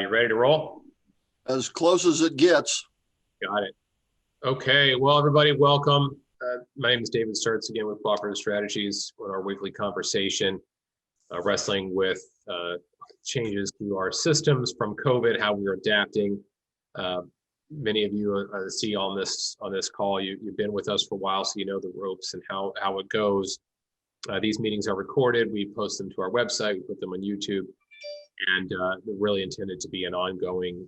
you ready to roll? As close as it gets. Got it. Okay, well, everybody, welcome. My name is David Sturts, again with Cooperative Strategies, on our weekly conversation, wrestling with changes to our systems from COVID, how we're adapting. Many of you see on this call, you've been with us for a while, so you know the ropes and how it goes. These meetings are recorded. We post them to our website. We put them on YouTube, and they're really intended to be an ongoing,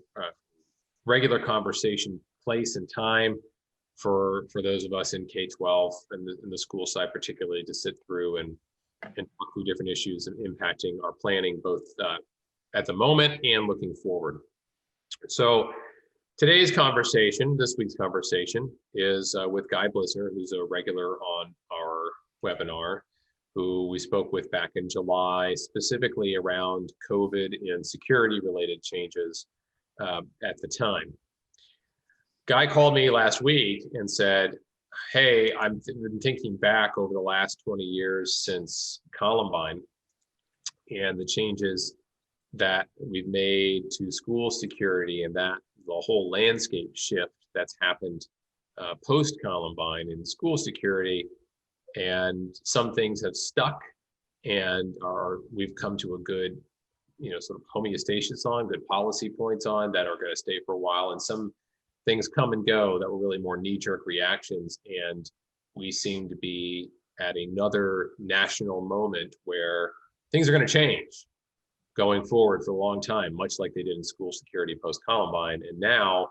regular conversation, place and time for those of us in K-12 and the school side, particularly, to sit through and talk through different issues and impacting our planning, both at the moment and looking forward. So today's conversation, this week's conversation, is with Guy Bliesner, who's a regular on our webinar, who we spoke with back in July, specifically around COVID and security-related changes at the time. Guy called me last week and said, hey, I've been thinking back over the last 20 years since Columbine and the changes that we've made to school security, and that the whole landscape shift that's happened post-Columbine in school security. And some things have stuck and we've come to a good, sort of homeostasis on, good policy points on that are going to stay for a while. And some things come and go that were really more knee-jerk reactions. And we seem to be at another national moment where things are going to change going forward for a long time, much like they did in school security post-Columbine. And now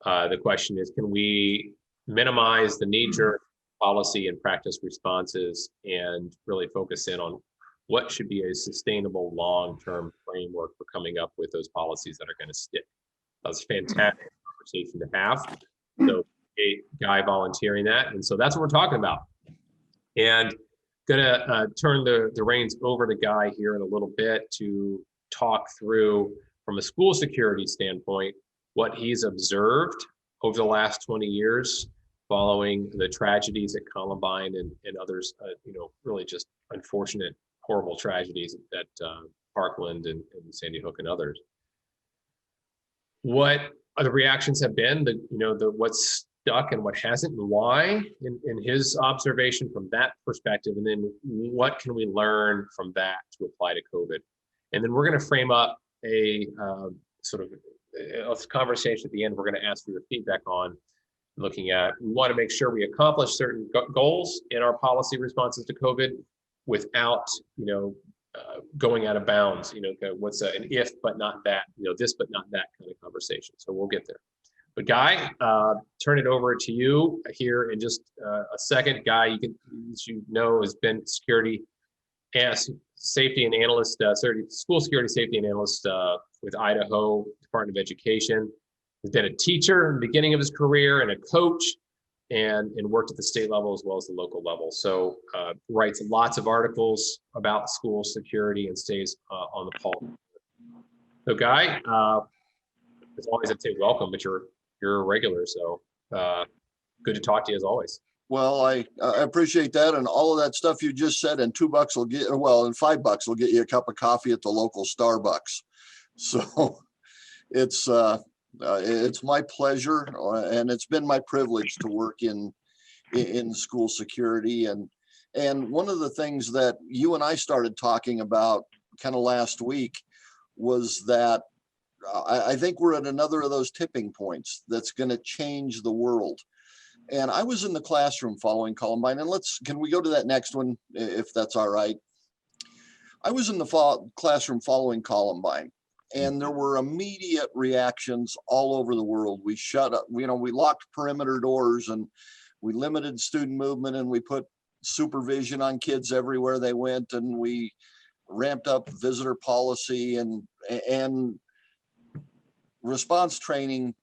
the question is, can we minimize the knee-jerk policy and practice responses and really focus in on what should be a sustainable long-term framework for coming up with those policies that are going to stick? That was a fantastic conversation to have. So Guy volunteering that. And so that's what we're talking about. And gonna turn the reins over to Guy here in a little bit to talk through, from a school security standpoint, what he's observed over the last 20 years following the tragedies at Columbine and others, really just unfortunate, horrible tragedies at Parkland and Sandy Hook and others. What the reactions have been, what's stuck and what hasn't, and why, in his observation from that perspective, and then what can we learn from that to apply to COVID. And then we're going to frame up a sort of a conversation at the end. We're going to ask for your feedback on looking at, we want to make sure we accomplish certain goals in our policy responses to COVID without, going out of bounds, what's an if, but not that, this, but not that kind of conversation. So we'll get there. But Guy, turn it over to you here in just a second. Guy, you can, as you know, has been security and safety and analyst, school security safety and analyst with Idaho Department of Education. He's been a teacher in the beginning of his career and a coach, and worked at the state level as well as the local level. So writes lots of articles about school security and stays on the pulse. So Guy, as always, I'd say welcome, but you're a regular, so good to talk to you as always. Well, I appreciate that, and all of that stuff you just said, and $2 will get, well, and $5 will get you a cup of coffee at the local Starbucks. So it's my pleasure, and it's been my privilege to work in school security. And one of the things that you and I started talking about kind of last week was that I think we're at another of those tipping points that's going to change the world. And I was in the classroom following Columbine, and can we go to that next one, if that's all right? I was in the classroom following Columbine, and there were immediate reactions all over the world. We shut up, we locked perimeter doors, and we limited student movement, and we put supervision on kids everywhere they went, and we ramped up visitor policy and response training.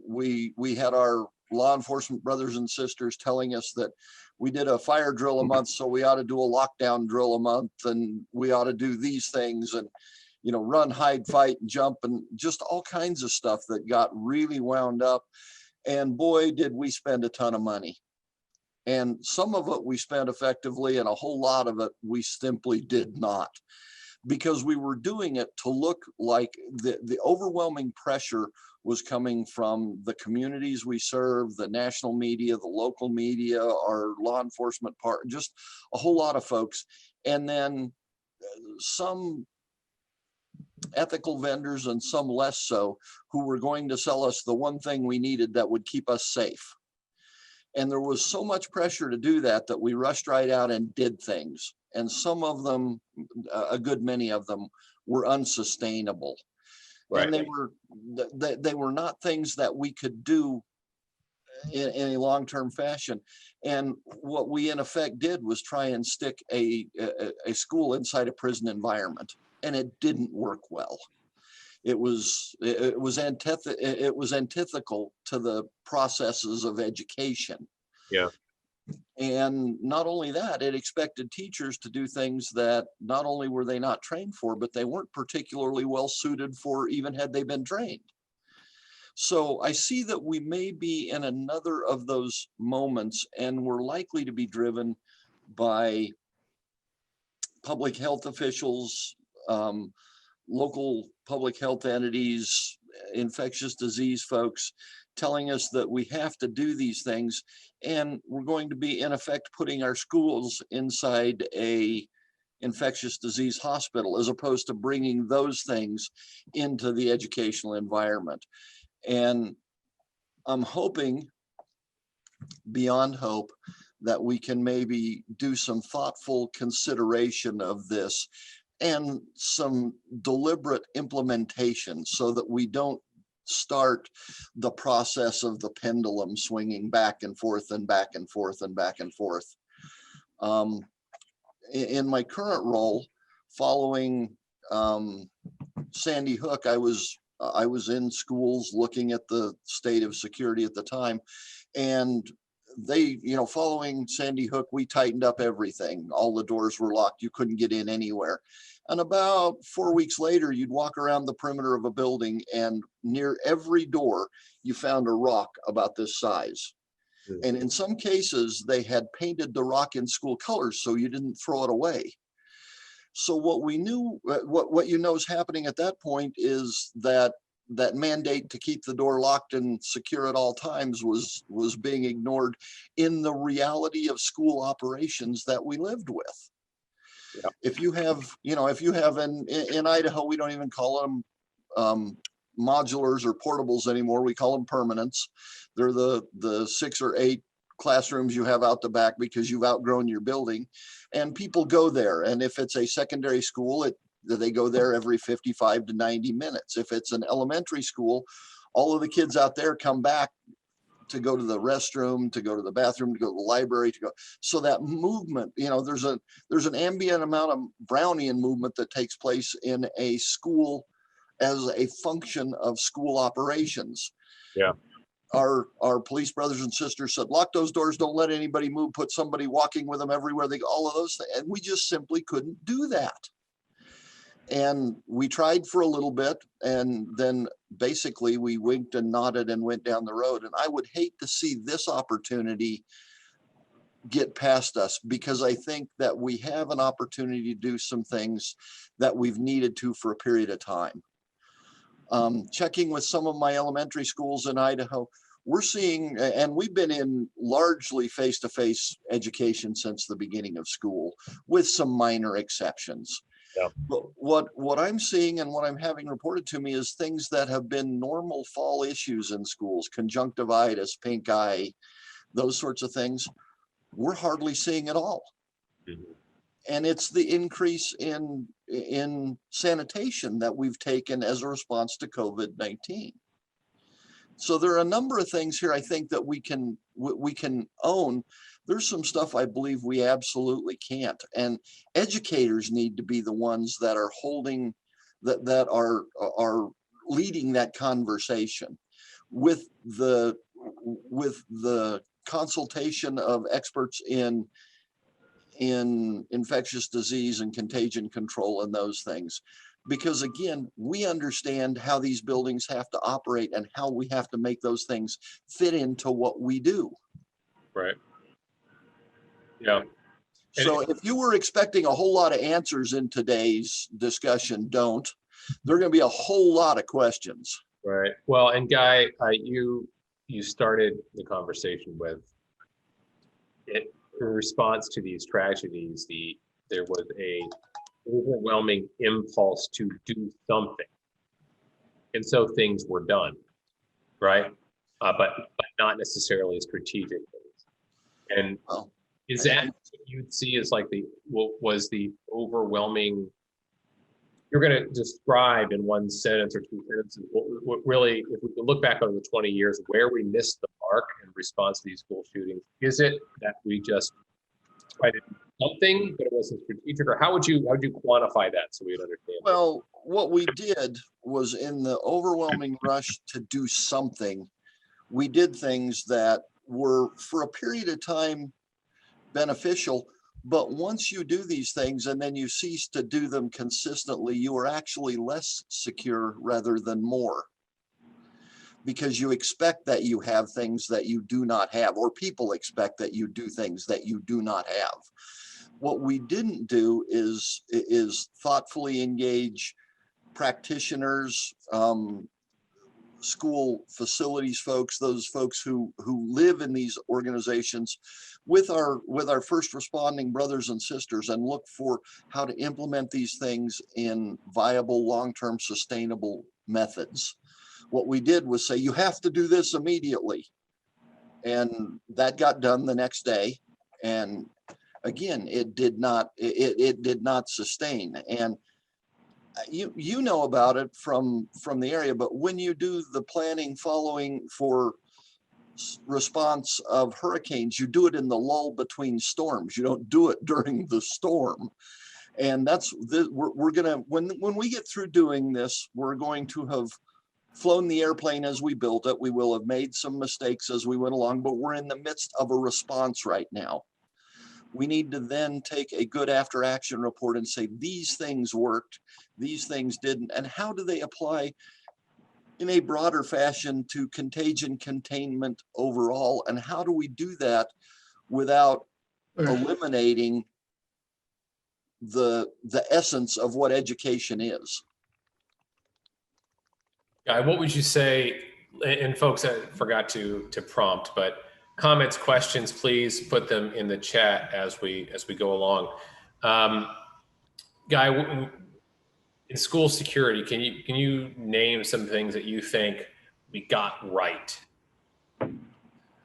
We had our law enforcement brothers and sisters telling us that we did a fire drill a month, so we ought to do a lockdown drill a month, and we ought to do these things, and run, hide, fight, and jump, and just all kinds of stuff that got really wound up. And boy, did we spend a ton of money. And some of it we spent effectively, and a whole lot of it we simply did not. because we were doing it to look like the overwhelming pressure was coming from the communities we serve, the national media, the local media, our law enforcement part, just a whole lot of folks. And then some ethical vendors and some less so, who were going to sell us the one thing we needed that would keep us safe. And there was so much pressure to do that that we rushed right out and did things. And some of them, a good many of them, were unsustainable. Right. And they were not things that we could do in a long-term fashion. And what we in effect did was try and stick a school inside a prison environment, and it didn't work well. It was antithetical to the processes of education. Yeah. And not only that, it expected teachers to do things that not only were they not trained for, but they weren't particularly well suited for, even had they been trained. So I see that we may be in another of those moments, and we're likely to be driven by public health officials, local public health entities, infectious disease folks, telling us that we have to do these things. And we're going to be, in effect, putting our schools inside a infectious disease hospital, as opposed to bringing those things into the educational environment. And I'm hoping, beyond hope, that we can maybe do some thoughtful consideration of this and some deliberate implementation, so that we don't start the process of the pendulum swinging back and forth and back and forth and back and forth. In my current role, following Sandy Hook, I was in schools looking at the state of security at the time, and they, following Sandy Hook, we tightened up everything. All the doors were locked. You couldn't get in anywhere. And about 4 weeks later, you'd walk around the perimeter of a building, and near every door, you found a rock about this size. And in some cases, they had painted the rock in school colors so you didn't throw it away. So what we knew, what is happening at that point is that mandate to keep the door locked and secure at all times was being ignored in the reality of school operations that we lived with. Yeah. If you have in Idaho, we don't even call them modulars or portables anymore. We call them permanents. They're the 6 or 8 classrooms you have out the back because you've outgrown your building, and people go there. And if it's a secondary school, they go there every 55 to 90 minutes. If it's an elementary school, all of the kids out there come back to go to the restroom, to go to the bathroom, to go to the library, to go. So that movement, there's an ambient amount of Brownian movement that takes place in a school as a function of school operations. Yeah. Our police brothers and sisters said, lock those doors, don't let anybody move, put somebody walking with them everywhere they go, all of those things. And we just simply couldn't do that. And we tried for a little bit, and then basically we winked and nodded and went down the road. And I would hate to see this opportunity get past us, because I think that we have an opportunity to do some things that we've needed to for a period of time. Checking with some of my elementary schools in Idaho, we're seeing, and we've been in largely face-to-face education since the beginning of school, with some minor exceptions. Yeah. But what I'm seeing and what I'm having reported to me is things that have been normal fall issues in schools, conjunctivitis, pink eye, those sorts of things, we're hardly seeing at all. Mm-hmm. And it's the increase in sanitation that we've taken as a response to COVID-19. So there are a number of things here I think that we can own. There's some stuff I believe we absolutely can't. And educators need to be the ones that are holding, that are leading that conversation with the consultation of experts in infectious disease and contagion control and those things. Because again, we understand how these buildings have to operate and how we have to make those things fit into what we do. Right. Yeah. So if you were expecting a whole lot of answers in today's discussion, don't. There are going to be a whole lot of questions. Right. Well, and Guy, you started the conversation with it in response to these tragedies. There was a overwhelming impulse to do something, and so things were done, right? But not necessarily strategic things. And Well, is that what you'd see as like was the overwhelming? You're going to describe in one sentence or two sentences what really, if we can look back over the 20 years, where we missed the mark in response to these school shootings. Is it that we just tried to do something, but it wasn't strategic, or how would you quantify that so we'd understand? Well, what we did was, in the overwhelming rush to do something, we did things that were for a period of time beneficial. But once you do these things and then you cease to do them consistently, you are actually less secure rather than more, because you expect that you have things that you do not have, or people expect that you do things that you do not have. What we didn't do is thoughtfully engage practitioners, school facilities folks, those folks who live in these organizations, with our first responding brothers and sisters, and look for how to implement these things in viable, long-term, sustainable methods. What we did was say, you have to do this immediately. And that got done the next day. And again, it did not sustain. And you know about it from the area, but when you do the planning following for response of hurricanes, you do it in the lull between storms. You don't do it during the storm. And we're gonna, when we get through doing this, we're going to have flown the airplane as we built it. We will have made some mistakes as we went along, but we're in the midst of a response right now. We need to then take a good after action report and say, these things worked, these things didn't, and how do they apply in a broader fashion to contagion containment overall? And how do we do that without eliminating the essence of what education is? Guy, what would you say, and folks, I forgot to prompt, but comments, questions, please put them in the chat as we go along. Guy, in school security, can you name some things that you think we got right in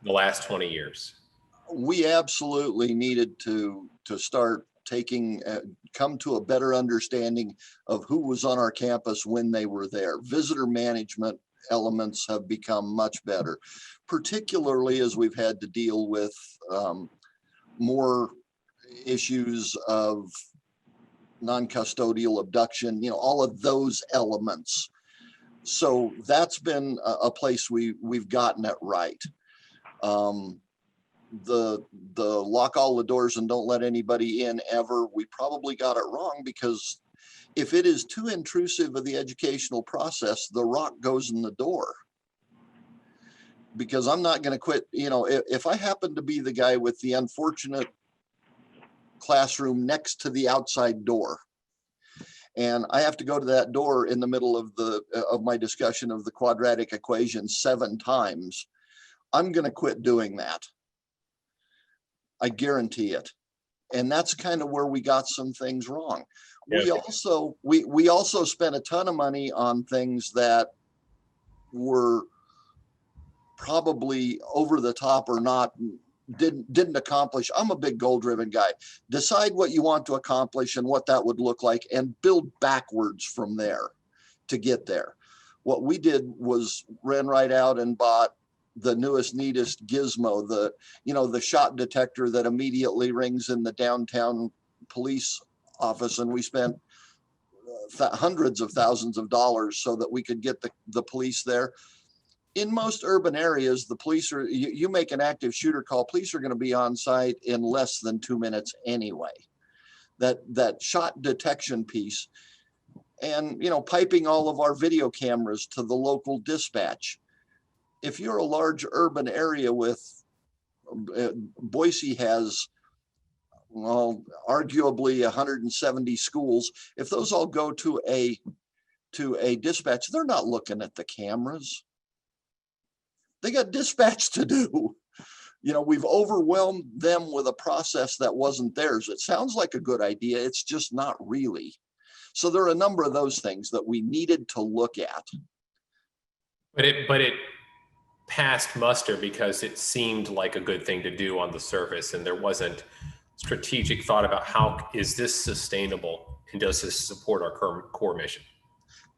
the last 20 years? We absolutely needed to start come to a better understanding of who was on our campus when they were there. Visitor management elements have become much better, particularly as we've had to deal with more issues of non-custodial abduction, all of those elements. So that's been a place we've gotten it right. The lock all the doors and don't let anybody in ever, we probably got it wrong, because if it is too intrusive of the educational process, the rock goes in the door. Because I'm not going to quit, if I happen to be the guy with the unfortunate classroom next to the outside door, and I have to go to that door in the middle of my discussion of the quadratic equation 7 times, I'm going to quit doing that. I guarantee it. And that's kind of where we got some things wrong. Yeah. We also spent a ton of money on things that were probably over the top or not, didn't accomplish. I'm a big goal-driven guy. Decide what you want to accomplish and what that would look like, and build backwards from there to get there. What we did was ran right out and bought the newest, neatest gizmo, the shot detector that immediately rings in the downtown police office. And we spent hundreds of thousands of dollars so that we could get the police there. In most urban areas, the police are, you make an active shooter call, police are going to be on site in less than 2 minutes anyway. That shot detection piece, and piping all of our video cameras to the local dispatch. If you're a large urban area with, Boise has well, arguably 170 schools, if those all go to a dispatch, they're not looking at the cameras. They got dispatch to do. You know, we've overwhelmed them with a process that wasn't theirs. It sounds like a good idea. It's just not really. So there are a number of those things that we needed to look at. But it passed muster because it seemed like a good thing to do on the surface, and there wasn't strategic thought about how is this sustainable and does this support our core mission?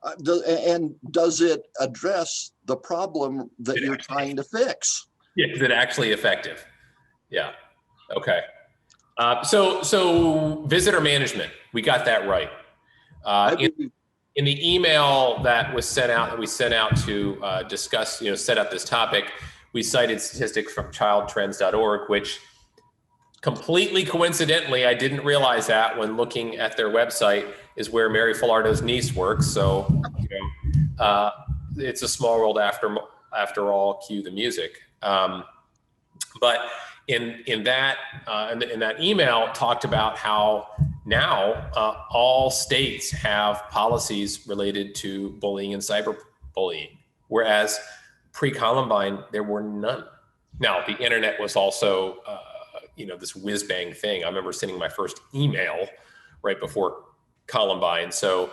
And does it address the problem that you're trying to fix? Yeah, is it actually effective? Yeah. Okay. So visitor management, we got that right. In the email that was sent out, that we sent out to discuss, set up this topic, we cited statistics from childtrends.org, which completely coincidentally, I didn't realize that when looking at their website, is where Mary Filardo's niece works. So it's a small world after all, cue the music. But in that email talked about how now all states have policies related to bullying and cyberbullying, whereas pre-Columbine there were none. Now the internet was also this whiz bang thing. I remember sending my first email right before Columbine, so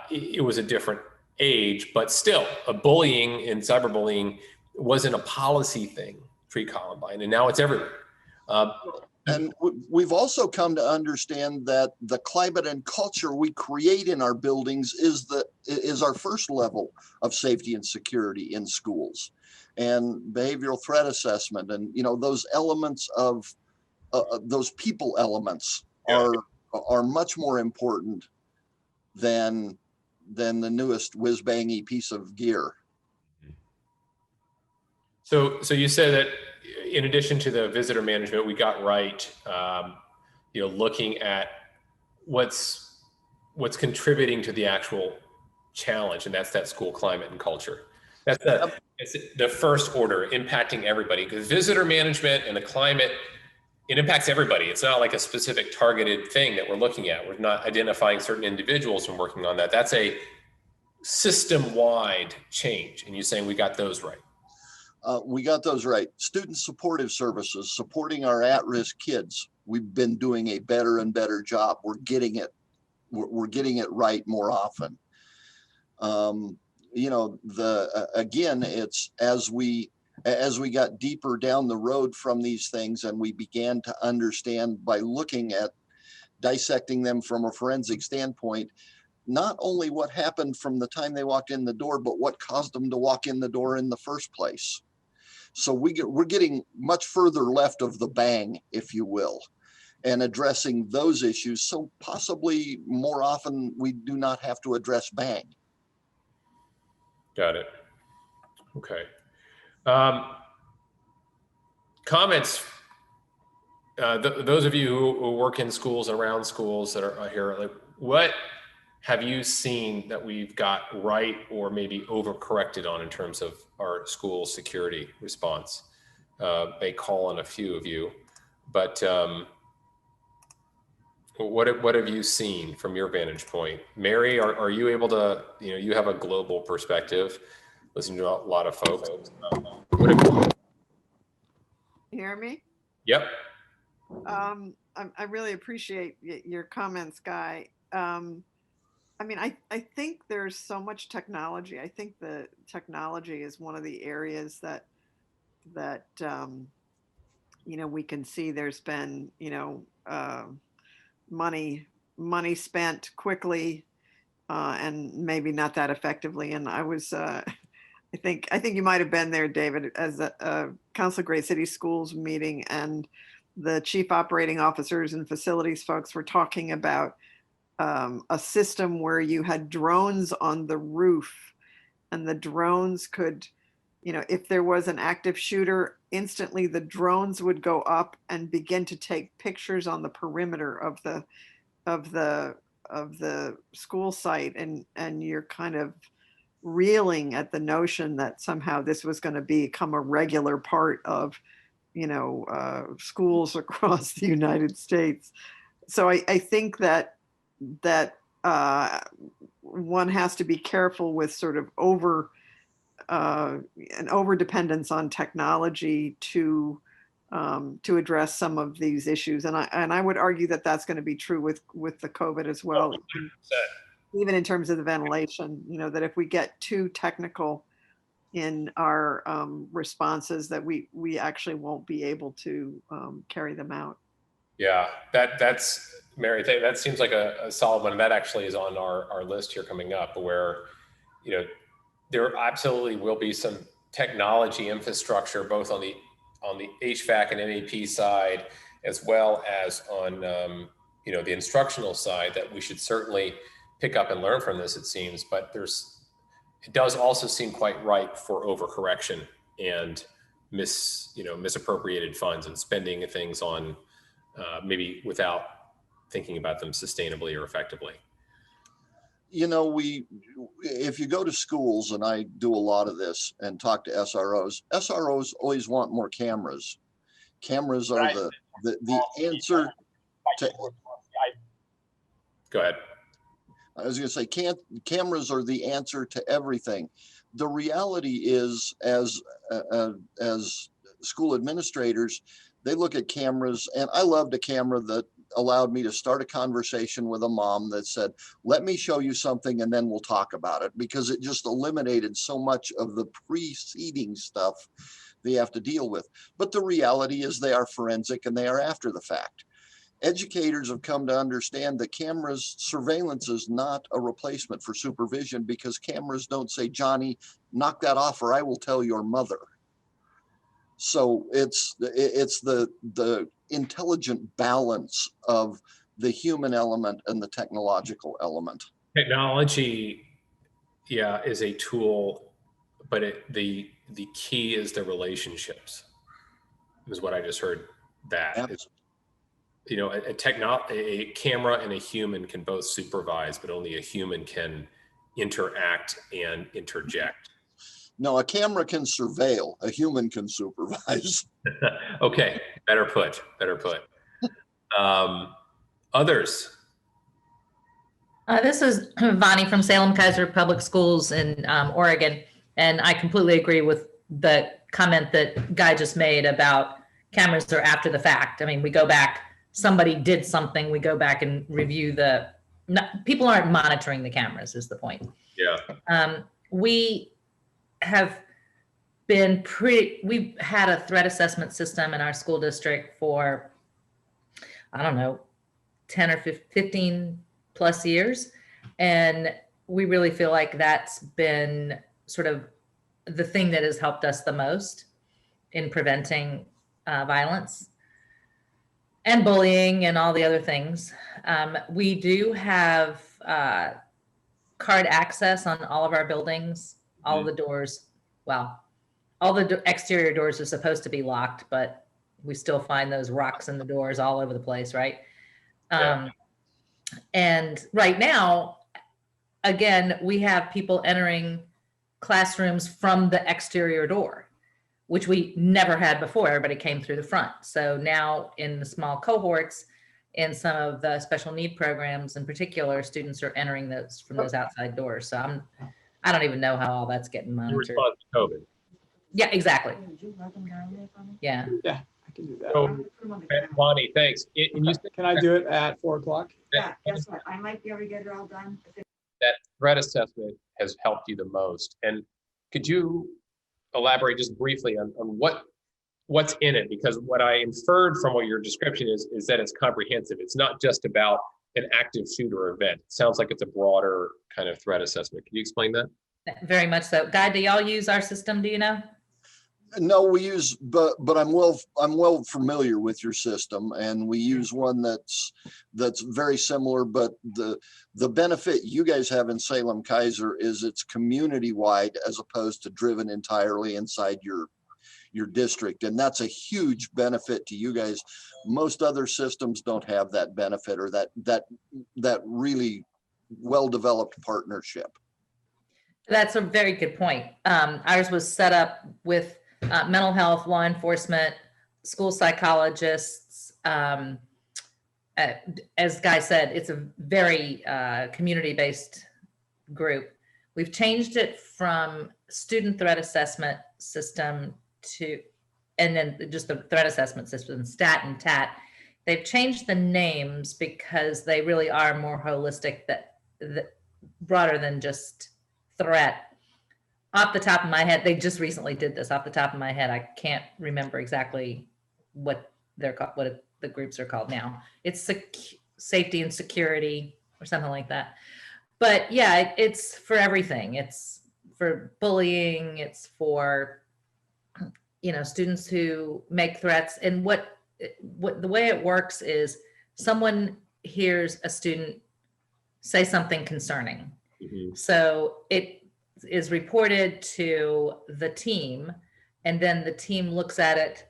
it was a different age, but still, bullying and cyberbullying wasn't a policy thing pre-Columbine, and now it's everywhere. And we've also come to understand that the climate and culture we create in our buildings is our first level of safety and security in schools, and behavioral threat assessment, and those elements of those people elements are much more important than the newest whiz-bangy piece of gear. So you said that in addition to the visitor management, we got right, looking at what's contributing to the actual challenge, and that's that school climate and culture. That's the first order, impacting everybody, because visitor management and the climate, it impacts everybody. It's not like a specific targeted thing that we're looking at. We're not identifying certain individuals and working on that. That's a system-wide change, and you're saying we got those right. We got those right. Student supportive services, supporting our at-risk kids. We've been doing a better and better job. We're getting it right more often. Again, it's as we got deeper down the road from these things, and we began to understand by looking at dissecting them from a forensic standpoint, not only what happened from the time they walked in the door, but what caused them to walk in the door in the first place. So we're getting much further left of the bang, if you will, and addressing those issues. So possibly more often we do not have to address bang. Got it. Okay. Comments. Those of you who work in schools and around schools that are here, like, what have you seen that we've got right or maybe overcorrected on in terms of our school security response? May call on a few of you, but what have you seen from your vantage point? Mary, are you able to, you have a global perspective, listening to a lot of folks. You hear me? Yep. I really appreciate your comments, Guy. I think there's so much technology. I think the technology is one of the areas that we can see there's been, money spent quickly and maybe not that effectively. And I was, I think you might have been there, David, as a Council of Great City Schools meeting, and the chief operating officers and facilities folks were talking about a system where you had drones on the roof, and the drones could, if there was an active shooter, instantly the drones would go up and begin to take pictures on the perimeter of the school site, and you're kind of reeling at the notion that somehow this was going to become a regular part of schools across the United States. So I think that one has to be careful with sort of an over dependence on technology to address some of these issues. And I would argue that that's going to be true with the COVID as well, even in terms of the ventilation, that if we get too technical in our responses, that we actually won't be able to carry them out. Yeah, that's Mary. That seems like a solid one. That actually is on our list here coming up, where there absolutely will be some technology infrastructure both on the HVAC and MEP side, as well as on the instructional side, that we should certainly pick up and learn from this. It seems, but it does also seem quite ripe for overcorrection and misappropriated funds and spending things on maybe without thinking about them sustainably or effectively. If you go to schools, and I do a lot of this and talk to SROs always want more cameras. Cameras are the answer to. Go ahead. I was going to say, cameras are the answer to everything. The reality is, as school administrators, they look at cameras, and I loved a camera that allowed me to start a conversation with a mom that said, let me show you something and then we'll talk about it, because it just eliminated so much of the preceding stuff they have to deal with. But the reality is they are forensic and they are after the fact. Educators have come to understand that cameras surveillance is not a replacement for supervision, because cameras don't say, Johnny, knock that off or I will tell your mother. So it's the intelligent balance of the human element and the technological element. Technology, is a tool, but the key is the relationships, is what I just heard. A camera and a human can both supervise, but only a human can interact and interject. No, a camera can surveil, a human can supervise. Okay, better put. Others? This is Vani from Salem Kaiser Public Schools in Oregon, and I completely agree with the comment that Guy just made about cameras are after the fact. I mean, we go back, somebody did something, we go back and review people aren't monitoring the cameras is the point. Yeah. We have we've had a threat assessment system in our school district for, I don't know, 10 or 15 plus years. And we really feel like that's been sort of the thing that has helped us the most in preventing violence and bullying and all the other things. We do have card access on all of our buildings, all of the doors. Well, all the exterior doors are supposed to be locked, but we still find those rocks in the doors all over the place, right? Yeah. And right now, again, we have people entering classrooms from the exterior door, which we never had before. Everybody came through the front. So now in the small cohorts, in some of the special need programs in particular, students are entering those from those outside doors. So I don't even know how all that's getting In monitored. response to COVID. Yeah, exactly. Yeah. Yeah, I can do that. So, Bonnie, thanks. And you said Can I do it at 4 o'clock? Yeah, guess what? I might be able to get it all done. that threat assessment has helped you the most. And could you elaborate just briefly on what's in it? Because what I inferred from what your description is that it's comprehensive. It's not just about an active shooter event. It sounds like it's a broader kind of threat assessment. Can you explain that? Very much so. Guy, do y'all use our system? Do you know? No, we use, but I'm well familiar with your system, and we use one that's very similar. But the benefit you guys have in Salem Kaiser is it's community wide as opposed to driven entirely inside your district, and that's a huge benefit to you guys. Most other systems don't have that benefit or that really well developed partnership. That's a very good point. Ours was set up with mental health, law enforcement, school psychologists. As Guy said, it's a very community-based group. We've changed it from student threat assessment system to, and then just the threat assessment system, STAT and TAT. They've changed the names because they really are more holistic, that broader than just threat. Off the top of my head, they just recently did this. Off the top of my head, I can't remember exactly what they're called, what the groups are called now. It's safety and security or something like that. But yeah, it's for everything. It's for bullying. It's for, you know, students who make threats. And what the way it works is someone hears a student say something concerning. Mhm. So it is reported to the team, and then the team looks at it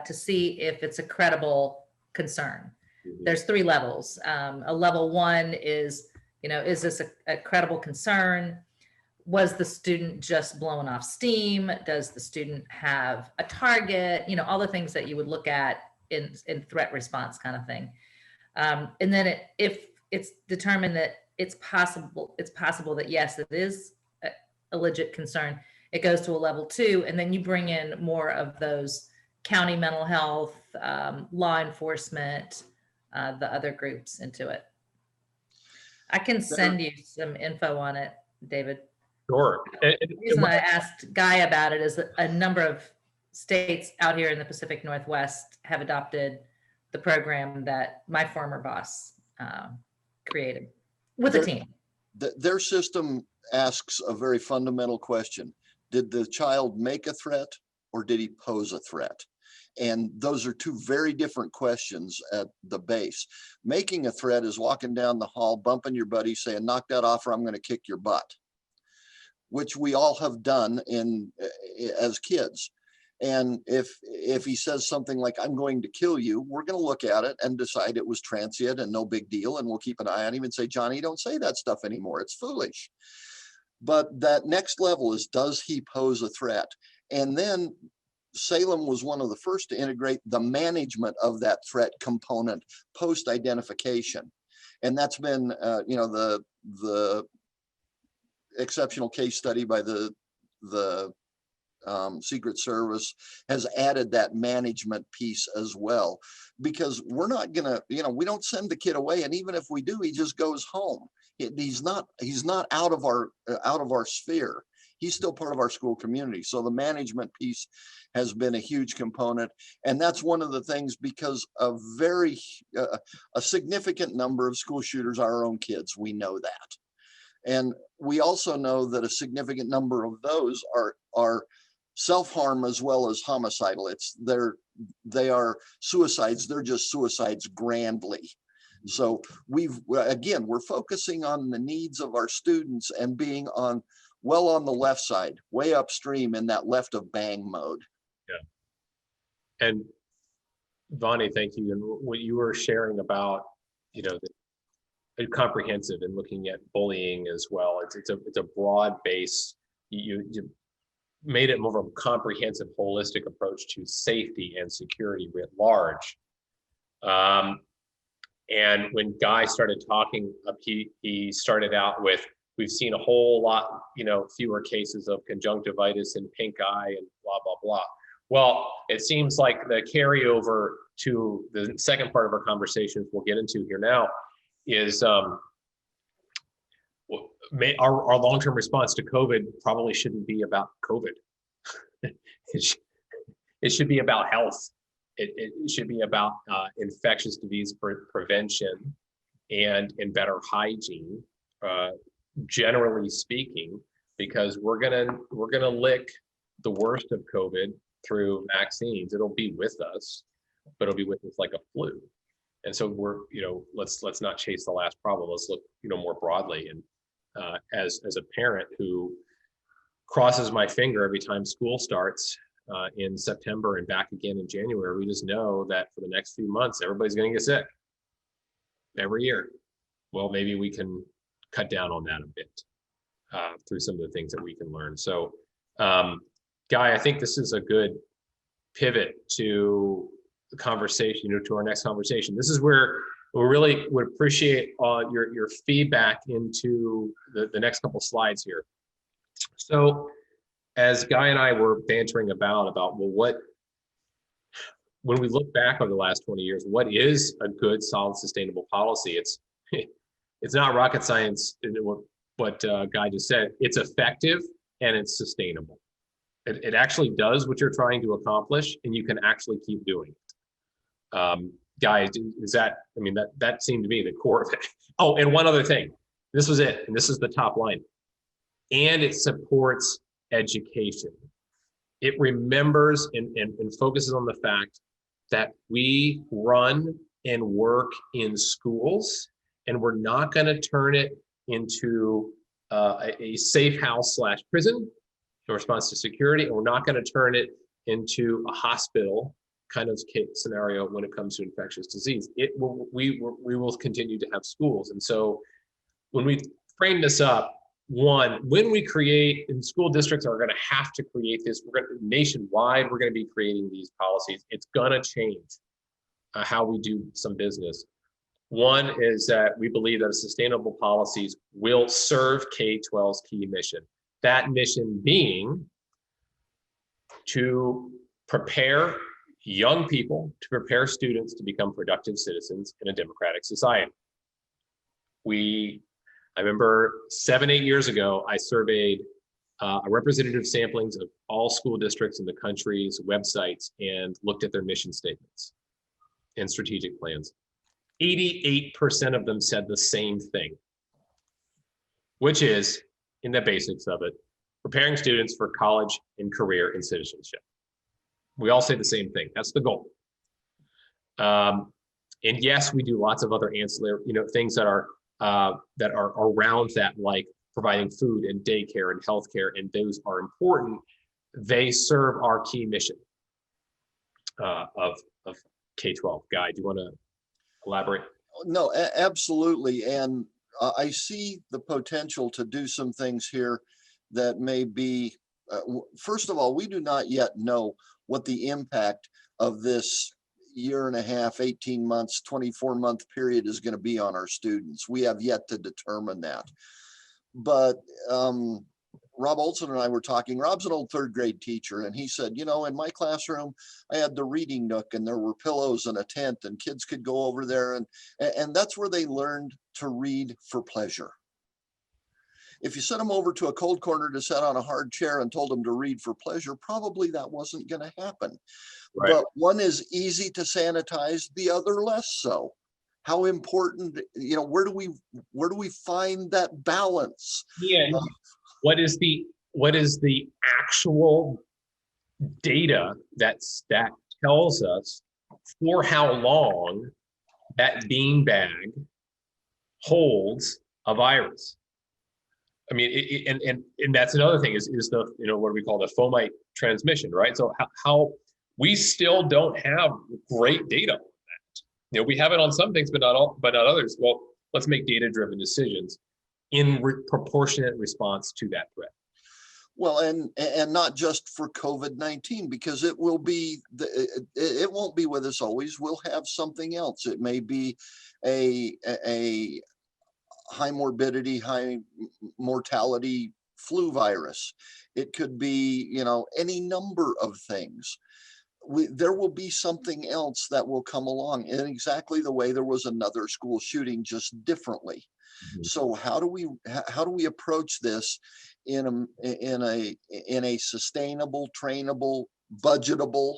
to see if it's a credible concern. Mhm. There's 3 levels. A level 1 is, you know, is this a credible concern? Was the student just blowing off steam? Does the student have a target? You know, all the things that you would look at in threat response kind of thing. And then if it's determined that it's possible that yes, it is a legit concern, it goes to a level 2, and then you bring in more of those county mental health, law enforcement, the other groups into it. I can send you some info on it, David. Sure. The reason I asked Guy about it is that a number of states out here in the Pacific Northwest have adopted the program that my former boss created with a team. Their system asks a very fundamental question. Did the child make a threat or did he pose a threat? And those are 2 very different questions at the base. Making a threat is walking down the hall, bumping your buddy, saying, knock that off or I'm going to kick your butt, which we all have done as kids. And if he says something like, I'm going to kill you, we're going to look at it and decide it was transient and no big deal. And we'll keep an eye on him and say, Johnny, don't say that stuff anymore. It's foolish. But that next level is, does he pose a threat? And then Salem was one of the first to integrate the management of that threat component post-identification. And that's been, you know, the exceptional case study by the Secret Service has added that management piece as well, because we're not gonna, you know, we don't send the kid away, and even if we do, he just goes home. He's not out of our sphere. He's still part of our school community. So the management piece has been a huge component, and that's one of the things, because a significant number of school shooters are our own kids. We know that, and we also know that a significant number of those are self-harm as well as homicidal. They are suicides. They're just suicides grandly. So we're focusing on the needs of our students and being on the left side, way upstream in that left of bang mode. Yeah. And Vonnie, thank you. And what you were sharing about, you know, the comprehensive and looking at bullying as well. It's a broad base. You made it more of a comprehensive, holistic approach to safety and security writ large. And when Guy started talking, he started out with, we've seen a whole lot, you know, fewer cases of conjunctivitis and pink eye and blah, blah, blah. Well, it seems like the carryover to the second part of our conversations we'll get into here now is our long-term response to COVID probably shouldn't be about COVID. It should be about health. It should be about infectious disease prevention and better hygiene, generally speaking, because we're gonna lick the worst of COVID through vaccines. It'll be with us, but it'll be with us like a flu. And so let's not chase the last problem. Let's look, more broadly. And as a parent who crosses my finger every time school starts in September and back again in January, we just know that for the next few months, everybody's going to get sick every year. Well, maybe we can cut down on that a bit through some of the things that we can learn. So, Guy, I think this is a good pivot to conversation, to our next conversation. This is where we really would appreciate your feedback into the next couple slides here. So as Guy and I were bantering about, well, when we look back over the last 20 years, what is a good, solid, sustainable policy? It's not rocket science, what Guy just said. It's effective and it's sustainable. It actually does what you're trying to accomplish, and you can actually keep doing it. Guy, is that, I mean, that seemed to be the core of it. Oh, and one other thing. This was it, and this is the top line. And it supports education. It remembers and focuses on the fact that we run and work in schools, and we're not going to turn it into a safe house / prison in response to security, and we're not going to turn it into a hospital kind of scenario when it comes to infectious disease. We will continue to have schools. And so when we frame this up, one, when we create, and school districts are going to have to create this, nationwide, we're going to be creating these policies. It's going to change how we do some business. One is that we believe that sustainable policies will serve K-12's key mission. That mission being to prepare young people, to prepare students to become productive citizens in a democratic society. I remember 7-8 years ago, I surveyed a representative samplings of all school districts in the country's websites and looked at their mission statements and strategic plans. 88% of them said the same thing, which is, in the basics of it, preparing students for college and career and citizenship. We all say the same thing. That's the goal. And yes, we do lots of other ancillary, things that are around that, like providing food and daycare and healthcare, and those are important. They serve our key mission of K-12. Guy, do you want to elaborate? No, absolutely. And I see the potential to do some things here that may be, first of all, we do not yet know what the impact of this 1.5 years, 18 months, 24-month period is going to be on our students. We have yet to determine that. But Rob Olson and I were talking. Rob's an old 3rd grade teacher, and he said, in my classroom, I had the reading nook, and there were pillows and a tent, and kids could go over there, and that's where they learned to read for pleasure. If you sent them over to a cold corner to sit on a hard chair and told them to read for pleasure, probably that wasn't going to happen. Right. But one is easy to sanitize, the other less so. How important, where do we find that balance? Yeah. What is the actual data that tells us for how long that beanbag holds a virus? I mean, and that's another thing is the, what we call the fomite transmission, right? So how we still don't have great data on that. We have it on some things, but not others. Well, let's make data-driven decisions in proportionate response to that threat. Well, and not just for COVID-19, because it won't be with us always. We'll have something else. It may be a high morbidity, high mortality flu virus. It could be, any number of things. There will be something else that will come along in exactly the way there was another school shooting, just differently. Mm-hmm. So how do we approach this in a sustainable, trainable, budgetable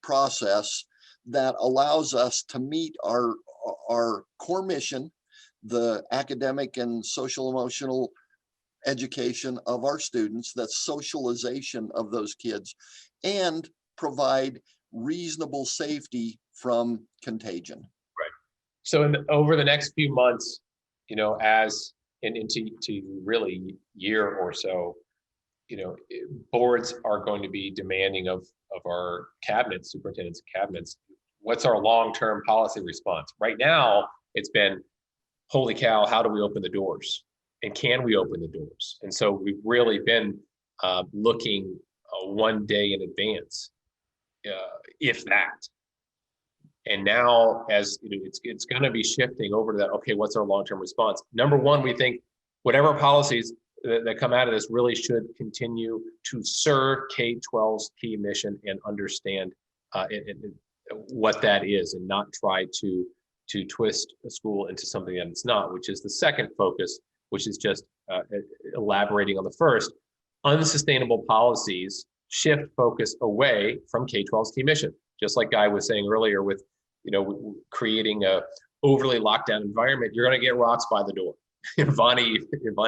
process that allows us to meet our core mission, the academic and social emotional education of our students, that's socialization of those kids, and provide reasonable safety from contagion. Right. So over the next few months, as into really year or so, boards are going to be demanding of our cabinets, superintendents and cabinets, what's our long-term policy response? Right now, it's been, holy cow, how do we open the doors? And can we open the doors? And so we've really been looking one day in advance, if that. And now, as you know, it's going to be shifting over to that. Okay, what's our long-term response? Number one, we think whatever policies that come out of this really should continue to serve K-12's key mission and understand what that is, and not try to twist a school into something that it's not, which is the second focus, which is just elaborating on the first. Unsustainable policies shift focus away from K-12's key mission, just like Guy was saying earlier with, creating a overly locked down environment. You're going to get rocks by the door. Vonnie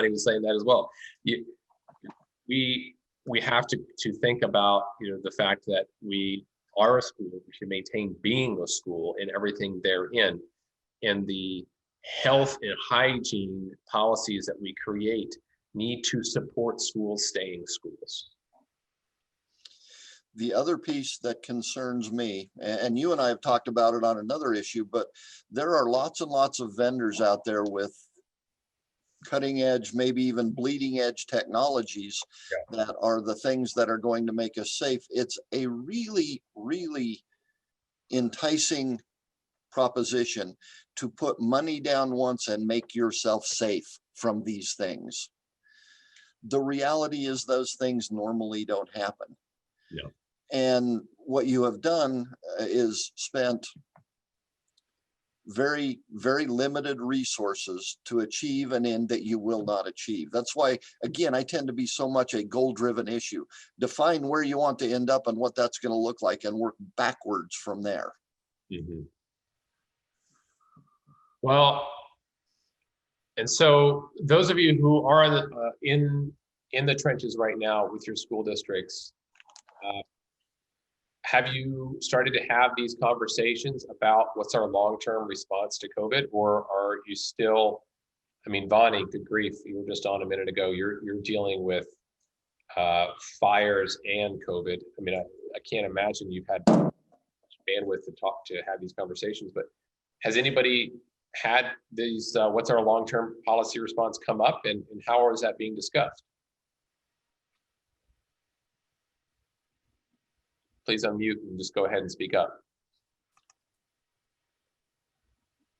was saying that as well. We have to think about the fact that we are a school. We should maintain being a school and everything therein, and the health and hygiene policies that we create need to support schools staying schools. The other piece that concerns me, and you and I have talked about it on another issue, but there are lots and lots of vendors out there with cutting edge, maybe even bleeding edge technologies that are the things that are going to make us safe. It's a really, really enticing proposition to put money down once and make yourself safe from these things. The reality is those things normally don't happen. Yeah. And what you have done is spent very, very limited resources to achieve an end that you will not achieve. That's why, again, I tend to be so much a goal-driven issue. Define where you want to end up and what that's going to look like, and work backwards from there. Mm-hmm. Well, and so those of you who are in the trenches right now with your school districts, have you started to have these conversations about what's our long-term response to COVID, or are you still, Vonnie, good grief, you were just on a minute ago, you're dealing with fires and COVID. I can't imagine you've had bandwidth to have these conversations, but has anybody had these, what's our long-term policy response come up, and how is that being discussed? Please unmute and just go ahead and speak up.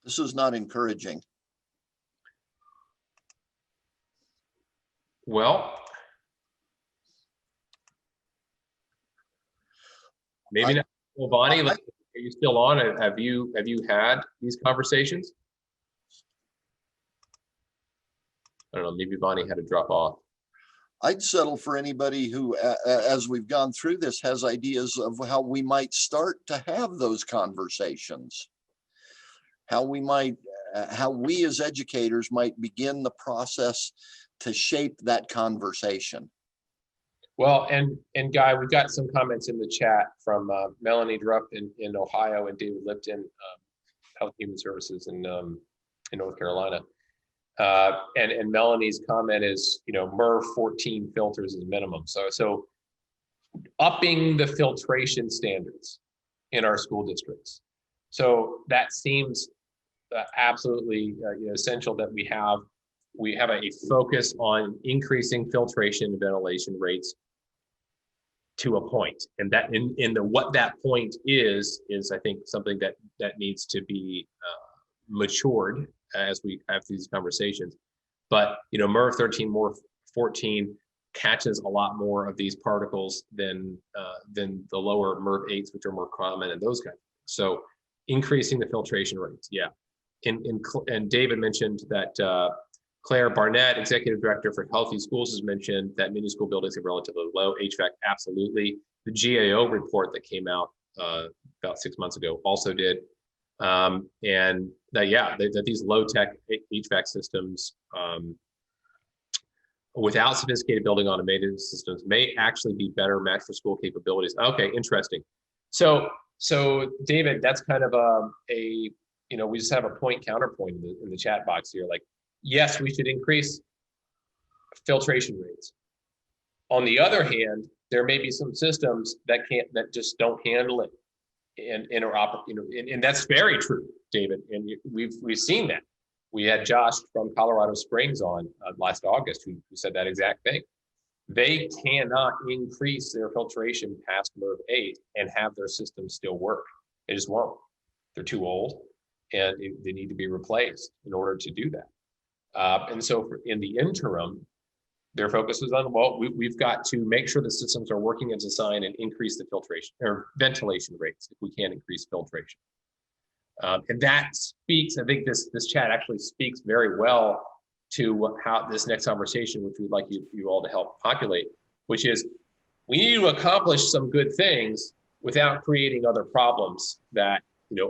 This is not encouraging. Well, maybe not. Well, Vonnie, are you still on? Have you had these conversations? I don't know, maybe Vonnie had to drop off. I'd settle for anybody who, as we've gone through this, has ideas of how we might start to have those conversations. How we as educators might begin the process to shape that conversation. Well, and Guy, we've got some comments in the chat from Melanie Drupp in Ohio and David Lipton, Health and Human Services in North Carolina. And Melanie's comment is, MERV 14 filters is minimum. So upping the filtration standards in our school districts. So that seems absolutely essential that we have a focus on increasing filtration and ventilation rates to a point, and that what that point is I think something that needs to be matured as we have these conversations. But MERV 13, MERV 14 catches a lot more of these particles than the lower MERV 8s, which are more common, and those kinds of things. So increasing the filtration rates, yeah. And David mentioned that Claire Barnett, Executive Director for Healthy Schools, has mentioned that many school buildings have relatively low HVAC. Absolutely. The GAO report that came out about 6 months ago also did. And that these low-tech HVAC systems without sophisticated building automated systems may actually be better matched for school capabilities. Okay, interesting. So David, that's kind of we just have a counterpoint in the chat box here. Like, yes, we should increase filtration rates. On the other hand, there may be some systems that just don't handle it. And that's very true, David. And we've seen that. We had Josh from Colorado Springs on last August who said that exact thing. They cannot increase their filtration past MERV 8 and have their system still work. They just won't. they're too old, and they need to be replaced in order to do that. And so in the interim, their focus is on, well, we've got to make sure the systems are working as designed and increase the filtration or ventilation rates if we can increase filtration. And that speaks, I think this chat actually speaks very well to how this next conversation, which we'd like you all to help populate, which is we need to accomplish some good things without creating other problems that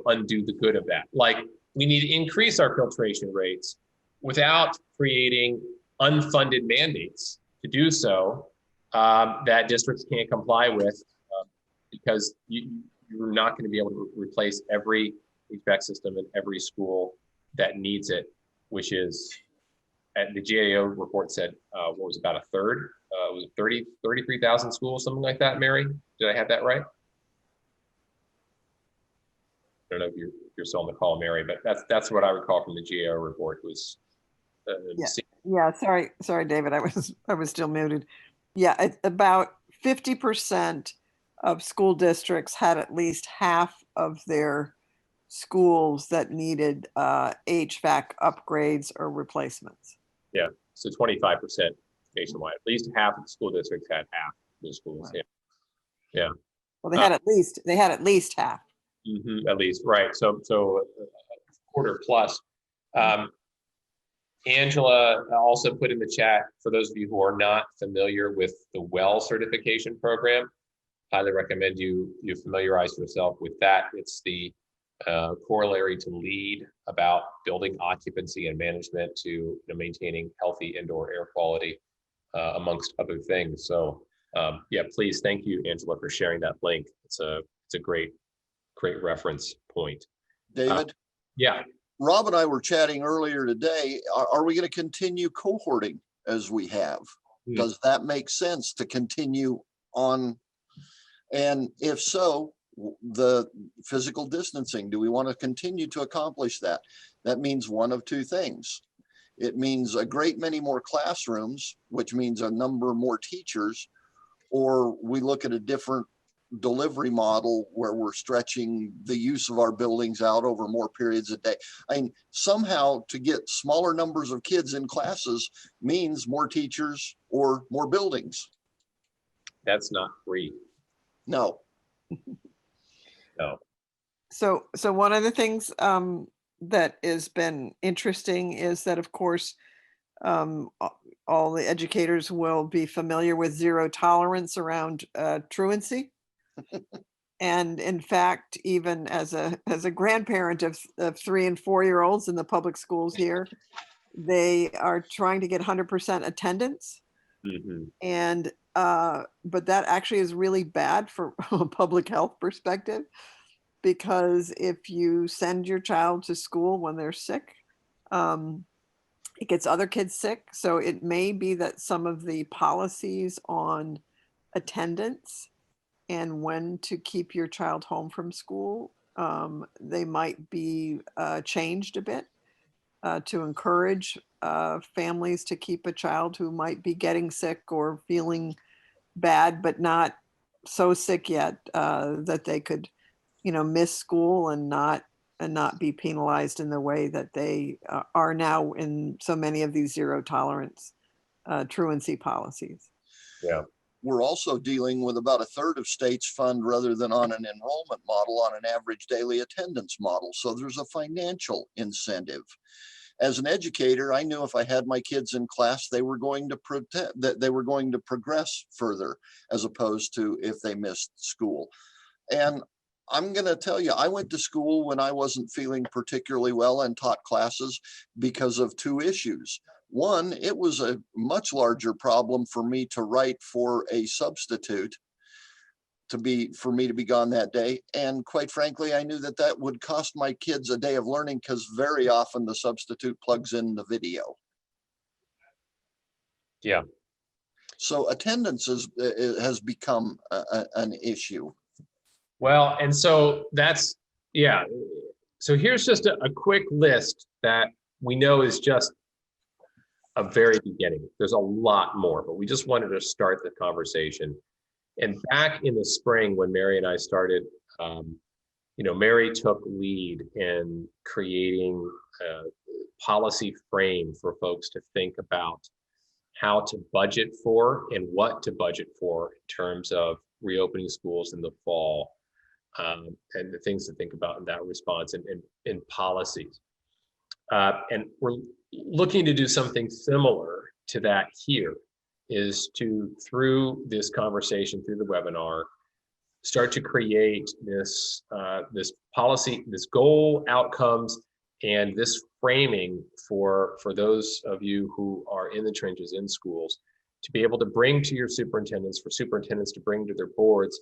undo the good of that. Like we need to increase our filtration rates without creating unfunded mandates to do so that districts can't comply with because you're not going to be able to replace every HVAC system in every school that needs it, which is, and the GAO report said, what was about a third? It was 33,000 schools, something like that, Mary? Did I have that right? I don't know if you're still on the call, Mary, but that's what I recall from the GAO report was. Yeah. Sorry, David. I was still muted. Yeah, about 50% of school districts had at least half of their schools that needed HVAC upgrades or replacements. Yeah, so 25% nationwide. At least half of the school districts had half of the schools. Right. Yeah. Well, they had at least half. At least, right. So a quarter plus. Angela also put in the chat, for those of you who are not familiar with the WELL certification program, highly recommend you familiarize yourself with that. It's the corollary to LEED about building occupancy and management to maintaining healthy indoor air quality, amongst other things. So yeah, please, thank you, Angela, for sharing that link. It's a great reference point. David? Yeah. Rob and I were chatting earlier today. Are we going to continue cohorting as we have? Does that make sense to continue on? And if so, the physical distancing, do we want to continue to accomplish that? That means one of two things. It means a great many more classrooms, which means a number more teachers, or we look at a different delivery model where we're stretching the use of our buildings out over more periods a day. I mean, somehow to get smaller numbers of kids in classes means more teachers or more buildings. That's not free. No. No. So one of the things that has been interesting is that, of course, all the educators will be familiar with zero tolerance around truancy. And in fact, even as a grandparent of 3 and 4 year olds in the public schools here, they are trying to get 100% attendance. And but that actually is really bad from a public health perspective, because if you send your child to school when they're sick, it gets other kids sick. So it may be that some of the policies on attendance and when to keep your child home from school, they might be changed a bit to encourage families to keep a child who might be getting sick or feeling bad, but not so sick yet that they could, miss school and not be penalized in the way that they are now in so many of these zero tolerance truancy policies. Yeah. We're also dealing with about a third of states fund rather than on an enrollment model, on an average daily attendance model. So there's a financial incentive. As an educator, I knew if I had my kids in class, they were going to progress further, as opposed to if they missed school. And I'm going to tell you, I went to school when I wasn't feeling particularly well and taught classes because of two issues. One, it was a much larger problem for me to write for a substitute for me to be gone that day. And quite frankly, I knew that would cost my kids a day of learning, because very often the substitute plugs in the video. Yeah. So attendance has become an issue. Well, and so that's, yeah. So here's just a quick list that we know is just a very beginning. There's a lot more, but we just wanted to start the conversation. And back in the spring, when Mary and I started Mary took lead in creating a policy frame for folks to think about how to budget for and what to budget for in terms of reopening schools in the fall, and the things to think about in that response and policies. And we're looking to do something similar to that here, is to, through this conversation, through the webinar, start to create this policy, this goal, outcomes, and this framing for those of you who are in the trenches in schools to be able to bring to your superintendents, for superintendents to bring to their boards,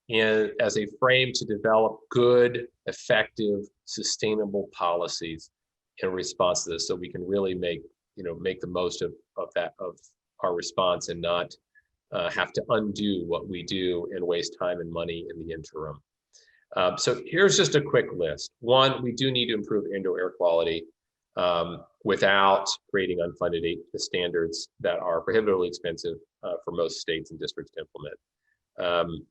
and as a frame to develop good, effective, sustainable policies in response to this, so we can really make the most of our response and not have to undo what we do and waste time and money in the interim. So here's just a quick list. One, we do need to improve indoor air quality without creating unfunded standards that are prohibitively expensive for most states and districts to implement.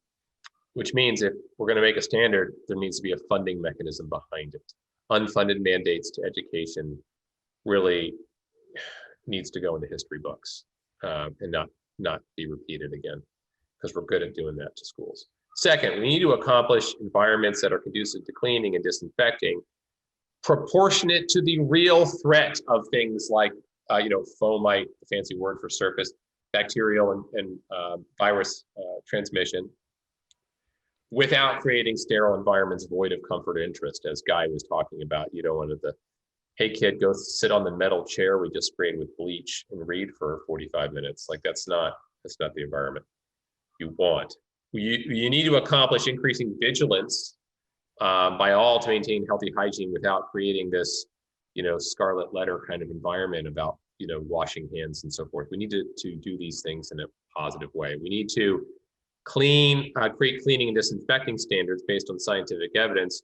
Which means if we're going to make a standard, there needs to be a funding mechanism behind it. Unfunded mandates to education really needs to go in the history books and not be repeated again, because we're good at doing that to schools. Second, we need to accomplish environments that are conducive to cleaning and disinfecting, proportionate to the real threat of things like, fomite, the fancy word for surface, bacterial and virus transmission, without creating sterile environments void of comfort or interest, as Guy was talking about. You don't want to, hey kid, go sit on the metal chair we just sprayed with bleach and read for 45 minutes. Like that's not the environment you want. You need to accomplish increasing vigilance by all to maintain healthy hygiene without creating this, scarlet letter kind of environment about, washing hands and so forth. We need to do these things in a positive way. We need to create cleaning and disinfecting standards based on scientific evidence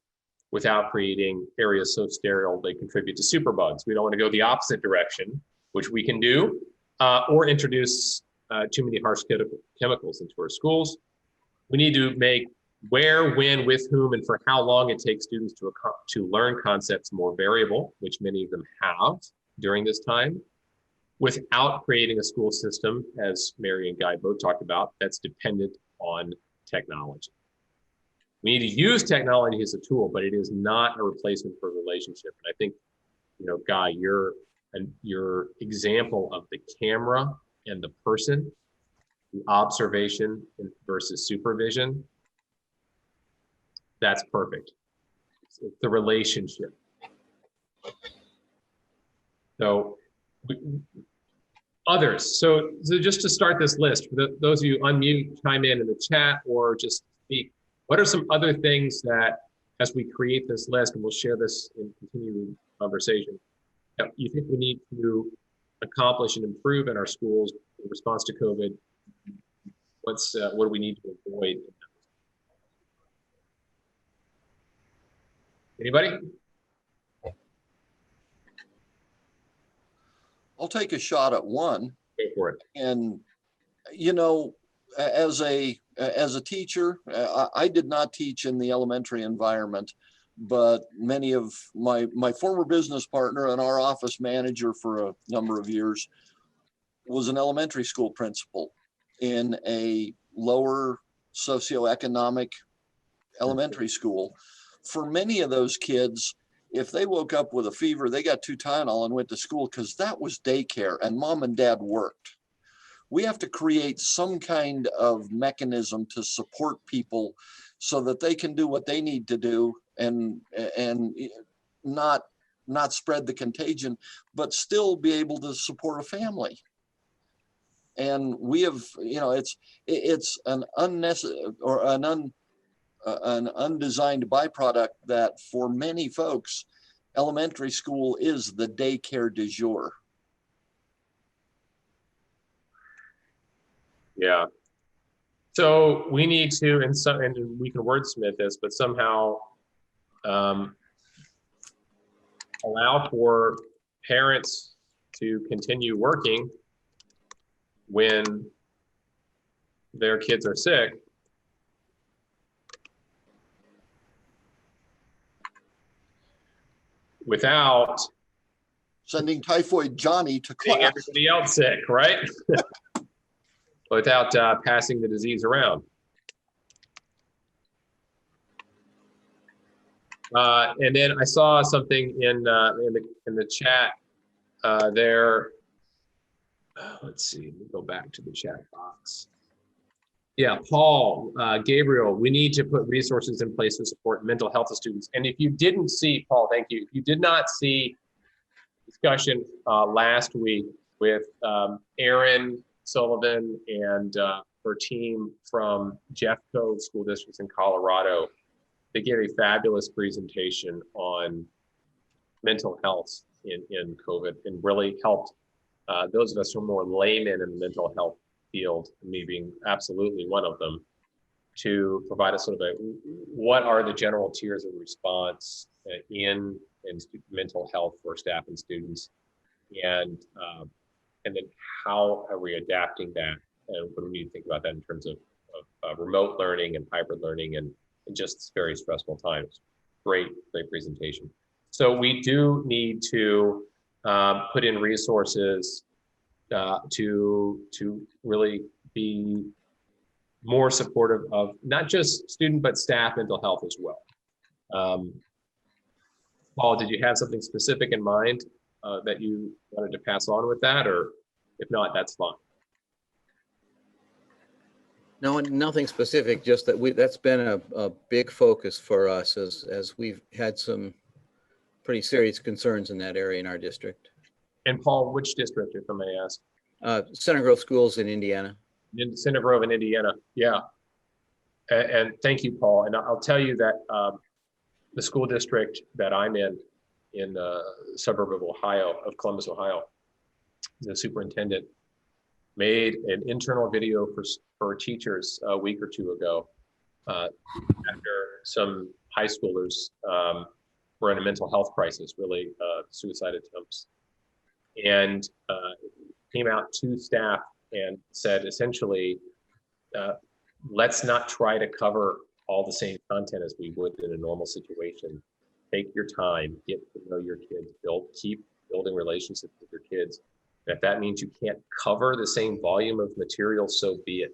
without creating areas so sterile they contribute to superbugs. We don't want to go the opposite direction, which we can do, or introduce too many harsh chemicals into our schools. We need to make where, when, with whom, and for how long it takes students to learn concepts more variable, which many of them have during this time, without creating a school system, as Mary and Guy both talked about, that's dependent on technology. We need to use technology as a tool, but it is not a replacement for a relationship. And I think, Guy, your example of the camera and the person, the observation versus supervision, that's perfect. It's the relationship. So others. So just to start this list, for those of you unmute, chime in the chat, or just speak. What are some other things that, as we create this list, and we'll share this in continuing conversation, that you think we need to accomplish and improve in our schools in response to COVID? What do we need to avoid? Anybody? I'll take a shot at one. Go for it. And, as a teacher, I did not teach in the elementary environment, but many of my former business partner and our office manager for a number of years was an elementary school principal in a lower socioeconomic elementary school. For many of those kids, if they woke up with a fever, they got 2 Tylenol and went to school, because that was daycare and mom and dad worked. We have to create some kind of mechanism to support people so that they can do what they need to do and not spread the contagion, but still be able to support a family. And we have, it's an unnecessary or an undesigned byproduct that for many folks, elementary school is the daycare du jour. Yeah. So we need to, and we can wordsmith this, but somehow allow for parents to continue working when their kids are sick, without Sending typhoid Johnny to making class. everybody else sick, right? Without passing the disease around. And then I saw something in the chat there. Let's see, let me go back to the chat box. Yeah, Paul, Gabriel, we need to put resources in place to support mental health of students. And if you didn't see, Paul, thank you. If you did not see discussion last week with Erin Sullivan and her team from Jeff Cove School Districts in Colorado, they gave a fabulous presentation on mental health in COVID and really helped those of us who are more laymen in the mental health field, me being absolutely one of them, to provide a sort of what are the general tiers of response in mental health for staff and students, and then how are we adapting that, and what do we need to think about that in terms of remote learning and hybrid learning and just very stressful times. Great presentation. So we do need to put in resources to really be more supportive of not just student but staff mental health as well. Paul, did you have something specific in mind that you wanted to pass on with that, or if not, that's fine. No, nothing specific, just that that's been a big focus for us as we've had some pretty serious concerns in that area in our district. And Paul, which district, if I may ask? Center Grove Schools in Indiana. In Center Grove in Indiana, yeah. And thank you, Paul. And I'll tell you that the school district that I'm in the suburb of Ohio, of Columbus, Ohio, the superintendent made an internal video for teachers a week or two ago after some high schoolers were in a mental health crisis, really suicide attempts, and came out to staff and said essentially, let's not try to cover all the same content as we would in a normal situation. Take your time, get to know your kids, keep building relationships with your kids. If that means you can't cover the same volume of material, so be it.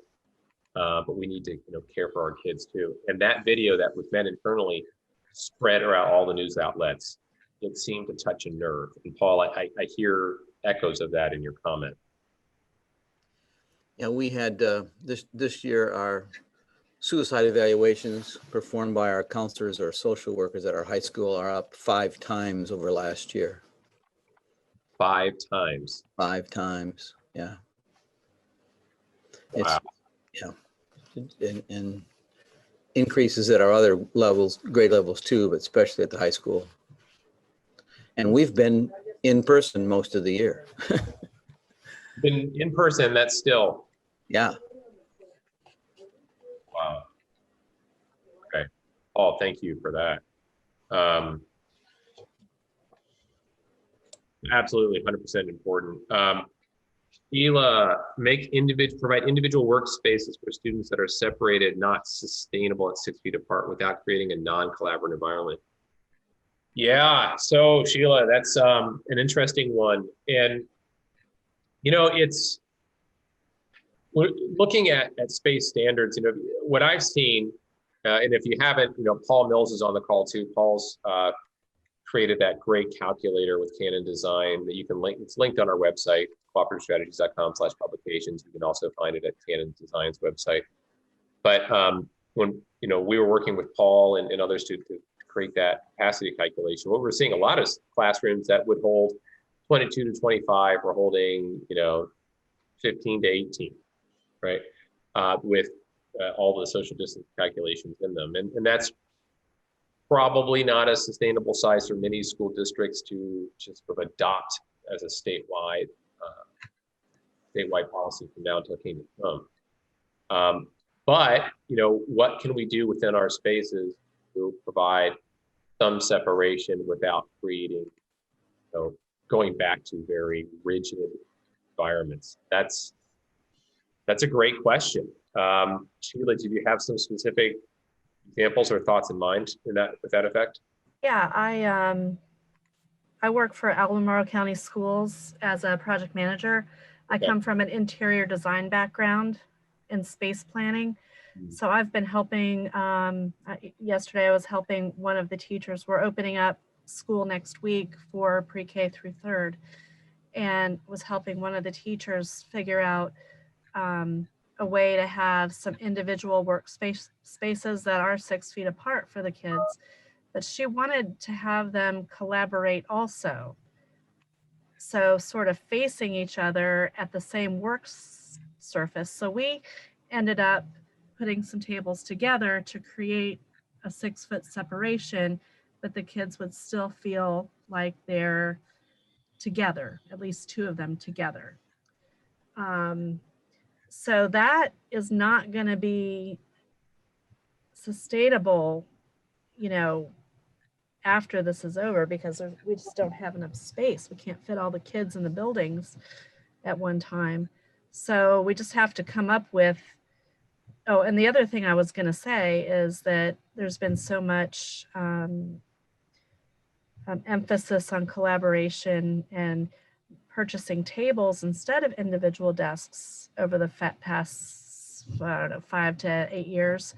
But we need to, care for our kids too. And that video that was meant internally spread around all the news outlets. It seemed to touch a nerve. And Paul, I hear echoes of that in your comment. Yeah, we had this year our suicide evaluations performed by our counselors or social workers at our high school are up 5 times over last year. 5 times. 5 times, yeah. Wow. And increases at our other levels, grade levels too, but especially at the high school. And we've been in person most of the year. Been in person, that's still. Yeah. Wow. Okay. Paul, thank you for that. Absolutely 100% important. Sheila, provide individual workspaces for students that are separated, not sustainable at 6 feet apart without creating a non-collaborative environment. Yeah, so Sheila, that's an interesting one. And, we're looking at space standards, what I've seen, and if you haven't, Paul Mills is on the call too. Paul's created that great calculator with Canon Design that you can link. It's linked on our website, cooperativestrategies.com/publications. You can also find it at Canon Design's website. But when we were working with Paul and others to create that capacity calculation, what we're seeing a lot of classrooms that would hold 22 to 25 were holding 15 to 18, right? With all the social distance calculations in them, and that's probably not a sustainable size for many school districts to just sort of adopt as a statewide policy from now until kingdom come. But what can we do within our spaces to provide some separation without creating, going back to very rigid environments? That's a great question. Sheila, do you have some specific examples or thoughts in mind with that effect? Yeah, I work for Albemarle County Schools as a project manager. I Okay. come from an interior design background in space planning. Mm. So I've been helping, yesterday I was helping one of the teachers. We're opening up school next week for pre-K through third, and was helping one of the teachers figure out a way to have some individual spaces that are 6 feet apart for the kids, but she wanted to have them collaborate also. So sort of facing each other at the same work surface. So we ended up putting some tables together to create a 6-foot separation, but the kids would still feel like they're together, at least 2 of them together. So that is not going to be sustainable, you know, after this is over, because we just don't have enough space. We can't fit all the kids in the buildings at one time. So we just have to come up with, oh, and the other thing I was going to say is that there's been so much emphasis on collaboration and purchasing tables instead of individual desks over the past, I don't know, 5 to 8 years,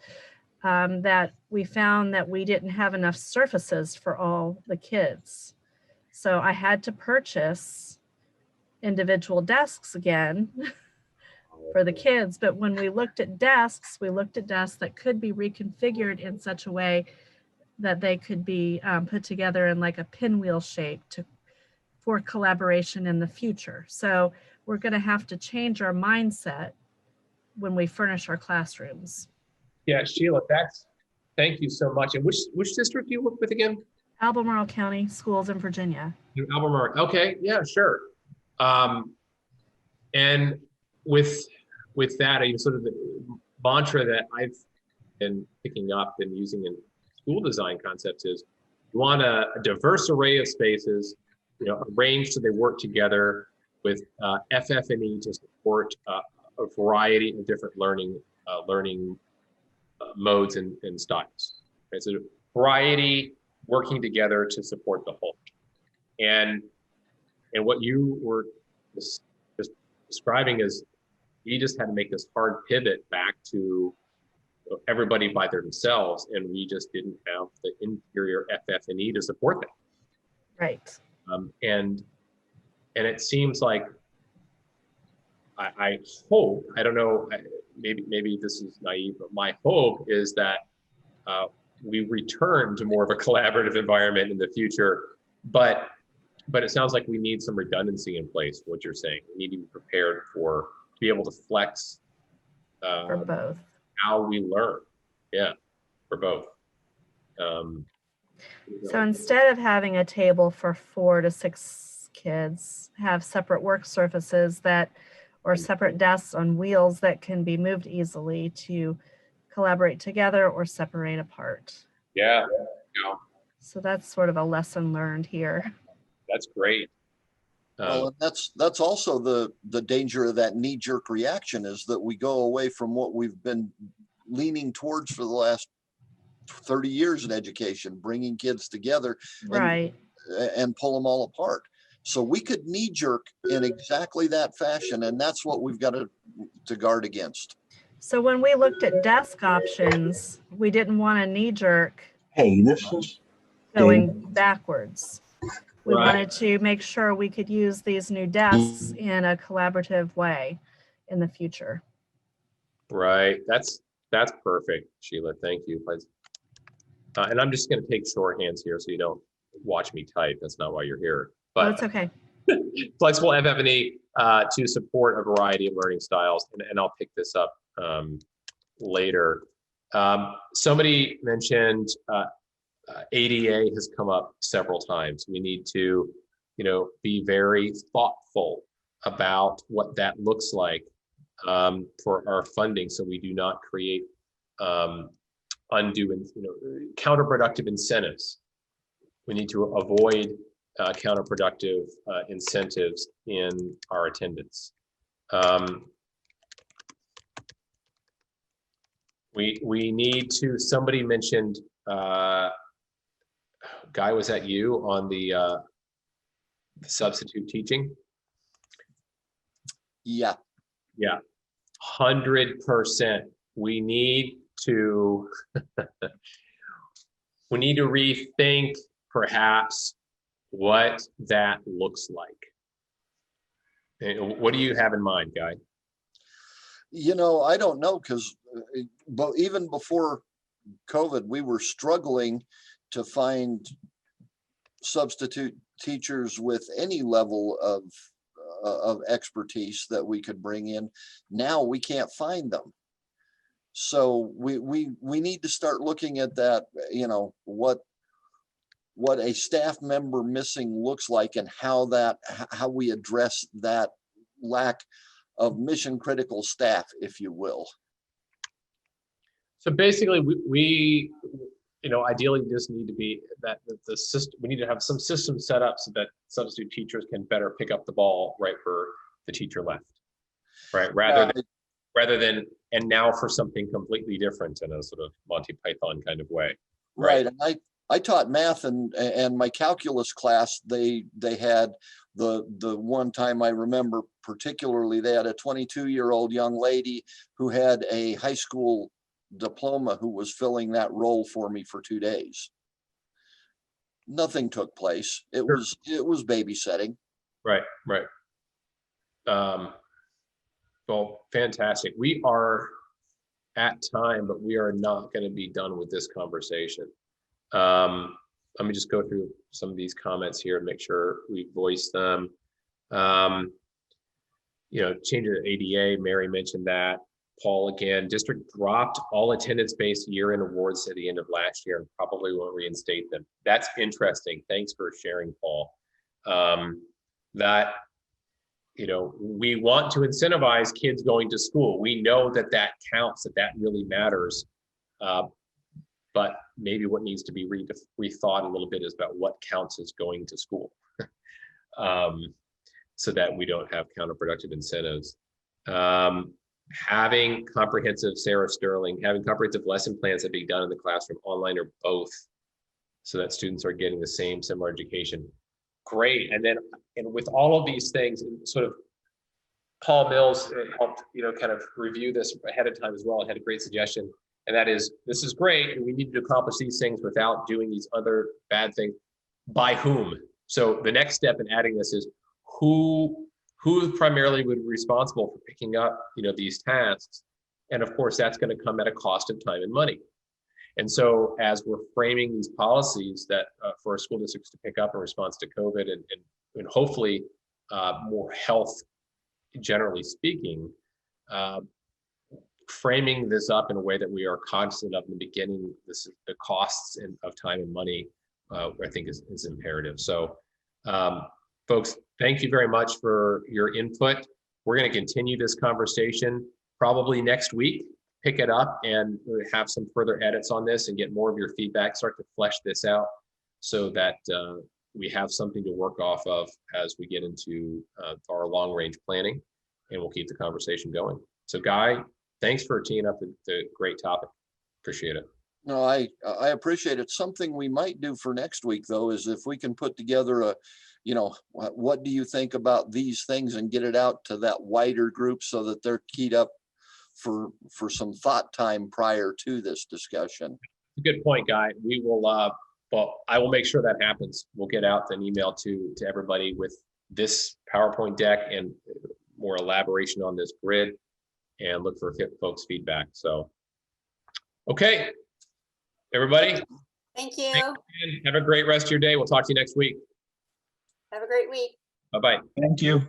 that we found that we didn't have enough surfaces for all the kids. So I had to purchase individual desks again for the kids. But when we looked at desks that could be reconfigured in such a way that they could be put together in like a pinwheel shape for collaboration in the future. So we're going to have to change our mindset when we furnish our classrooms. Yeah, Sheila, thank you so much. And which district do you work with again? Albemarle County Schools in Virginia. Albemarle. Okay, yeah, sure. And with that, sort of the mantra that I've been picking up and using in school design concepts is you want a diverse array of spaces, arranged so they work together with FF&E to support a variety of different learning modes and styles. Okay, so variety working together to support the whole. And what you were just describing is we just had to make this hard pivot back to everybody by themselves, and we just didn't have the interior FF&E to support that. Right. And it seems like I hope, I don't know, maybe this is naive, but my hope is that we return to more of a collaborative environment in the future. But it sounds like we need some redundancy in place, what you're saying. We need to be prepared to be able to flex For both. how we learn. Yeah, for both. So instead of having a table for 4 to 6 kids, have separate work surfaces or separate desks on wheels that can be moved easily to collaborate together or separate apart. Yeah. So that's sort of a lesson learned here. That's great. Well, and that's also the danger of that knee-jerk reaction, is that we go away from what we've been leaning towards for the last 30 years in education, bringing kids together and pull them all apart. So we could knee-jerk in exactly that fashion, and that's what we've got to guard against. So when we looked at desk options, we didn't want a knee-jerk going backwards. We wanted to make sure we could use these new desks in a collaborative way in the future. Right. That's perfect, Sheila. Thank you. And I'm just going to take shorthands here so you don't watch me type. That's not why you're here. But it's okay. Flexible FF&E to support a variety of learning styles. And I'll pick this up later. Somebody mentioned ADA has come up several times. We need to, be very thoughtful about what that looks like for our funding, so we do not create undue and counterproductive incentives. We need to avoid counterproductive incentives in our attendance. We need to. Somebody mentioned. Guy, was that you on the substitute teaching. Yeah, Yeah, 100%. We need to we need to rethink perhaps what that looks like. And what do you have in mind, Guy? I don't know, because but even before COVID, we were struggling to find substitute teachers with any level of expertise that we could bring in. Now we can't find them. So we need to start looking at that, what a staff member missing looks like, and how we address that lack of mission critical staff, if you will. So basically, we ideally just need to be that the system. We need to have some system set up so that substitute teachers can better pick up the ball right where the teacher left, right? Rather than and now for something completely different in a sort of Monty Python kind of way. Right. And I taught math, and my calculus class, they had the one time I remember particularly, they had a 22-year-old young lady who had a high school diploma who was filling that role for me for 2 days. Nothing took place. It was babysitting. Right. Well, fantastic. We are at time, but we are not going to be done with this conversation. Let me just go through some of these comments here and make sure we voice them. Change of ADA, Mary mentioned that. Paul, again, district dropped all attendance-based year-end awards at the end of last year and probably won't reinstate them. That's interesting. Thanks for sharing, Paul. We want to incentivize kids going to school. We know that counts, that really matters. But maybe what needs to be rethought a little bit is about what counts as going to school, so that we don't have counterproductive incentives. Having comprehensive lesson plans that be done in the classroom, online or both, so that students are getting the similar education. Great. And with all of these things, sort of Paul Mills helped, kind of review this ahead of time as well. I had a great suggestion, and that is, this is great, and we need to accomplish these things without doing these other bad things. By whom? So the next step in adding this is who primarily would be responsible for picking up, these tasks, and of course that's going to come at a cost of time and money. And so as we're framing these policies that for our school districts to pick up in response to COVID and hopefully more health, generally speaking, framing this up in a way that we are cognizant of in the beginning, the costs of time and money, I think is imperative. So folks, thank you very much for your input. We're going to continue this conversation probably next week. Pick it up and have some further edits on this and get more of your feedback, start to flesh this out so that we have something to work off of as we get into our long range planning, and we'll keep the conversation going. So Guy, thanks for teeing up the great topic. Appreciate it. No, I appreciate it. Something we might do for next week, though, is if we can put together what do you think about these things and get it out to that wider group so that they're keyed up for some thought time prior to this discussion. Good point, Guy. We will, I will make sure that happens. We'll get out an email to everybody with this PowerPoint deck and more elaboration on this grid, and look for folks' feedback. So, okay, everybody. Thank you. Have a great rest of your day. We'll talk to you next week. Have a great week. Bye-bye. Thank you.